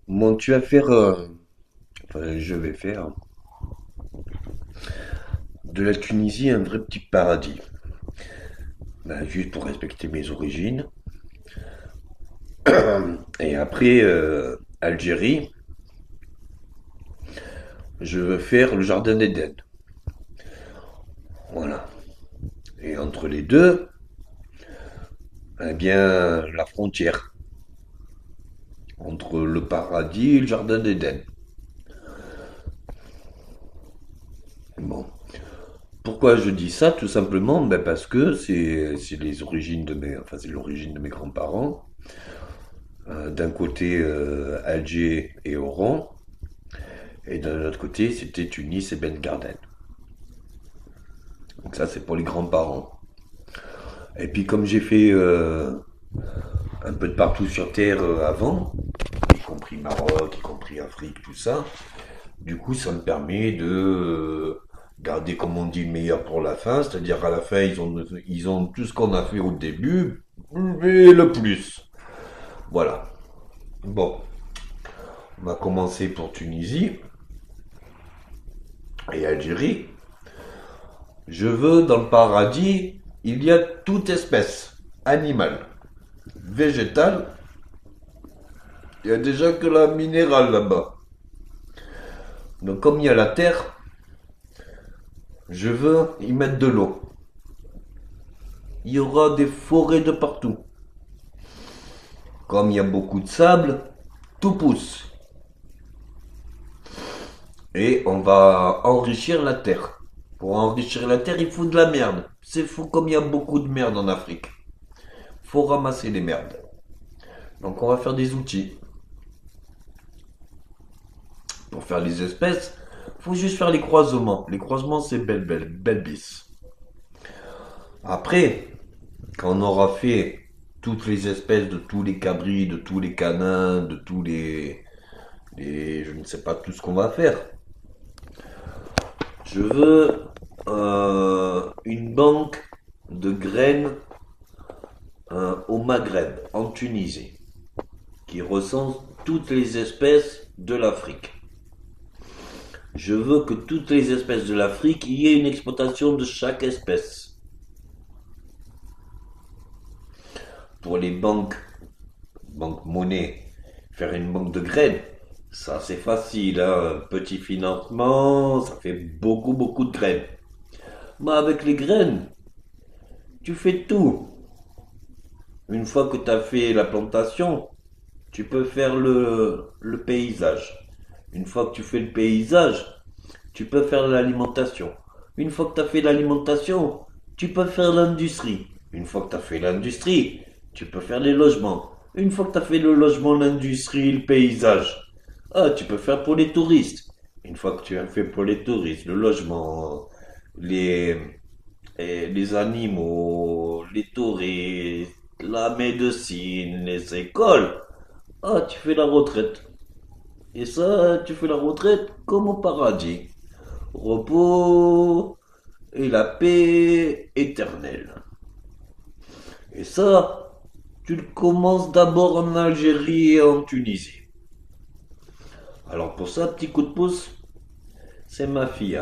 Bon, tu vas faire, enfin, je vais faire de la Tunisie un vrai petit paradis. Ben, juste pour respecter mes origines. Et après, Algérie, je veux faire le jardin d'Éden. Voilà. Et entre les deux, eh bien, la frontière entre le paradis et le jardin d'Éden. Bon. Pourquoi je dis ça? Tout simplement, ben parce que c'est les origines de mes, enfin, c'est l'origine de mes grands-parents. D'un côté, Alger et Oran. Et d'un autre côté, c'était Tunis et Ben Garden. Donc ça, c'est pour les grands-parents. Et puis comme j'ai fait un peu de partout sur Terre avant, y compris Maroc, y compris Afrique, tout ça, du coup, ça me permet de garder, comme on dit, le meilleur pour la fin. C'est-à-dire à la fin, ils ont tout ce qu'on a fait au début, et le plus. Voilà. Bon, on va commencer pour Tunisie et Algérie. Je veux dans le paradis, il y a toute espèce animale, végétale. Il y a déjà que la minérale là-bas. Donc comme il y a la terre, je veux y mettre de l'eau. Il y aura des forêts de partout. Comme il y a beaucoup de sable, tout pousse. Et on va enrichir la terre. Pour enrichir la terre, il faut de la merde. C'est fou comme il y a beaucoup de merde en Afrique. Faut ramasser les merdes. Donc on va faire des outils. Pour faire les espèces, faut juste faire les croisements. Les croisements, c'est belle bis. Après, quand on aura fait toutes les espèces de tous les cabris, de tous les canins, de tous je ne sais pas tout ce qu'on va faire. Je veux une banque de graines au Maghreb, en Tunisie, qui recense toutes les espèces de l'Afrique. Je veux que toutes les espèces de l'Afrique, il y ait une exploitation de chaque espèce. Pour les banques monnaie, faire une banque de graines, ça c'est facile, hein. Petit financement, ça fait beaucoup de graines. Mais avec les graines, tu fais tout. Une fois que tu as fait la plantation, tu peux faire le paysage. Une fois que tu fais le paysage, tu peux faire l'alimentation. Une fois que tu as fait l'alimentation, tu peux faire l'industrie. Une fois que tu as fait l'industrie, tu peux faire les logements. Une fois que tu as fait le logement, l'industrie, le paysage, ah, tu peux faire pour les touristes. Une fois que tu as fait pour les touristes, le logement, les, les animaux, les touristes, la médecine, les écoles, ah, tu fais la retraite. Et ça, tu fais la retraite comme au paradis. Repos et la paix éternelle. Et ça, tu le commences d'abord en Algérie et en Tunisie. Alors pour ça, petit coup de pouce, c'est ma fille.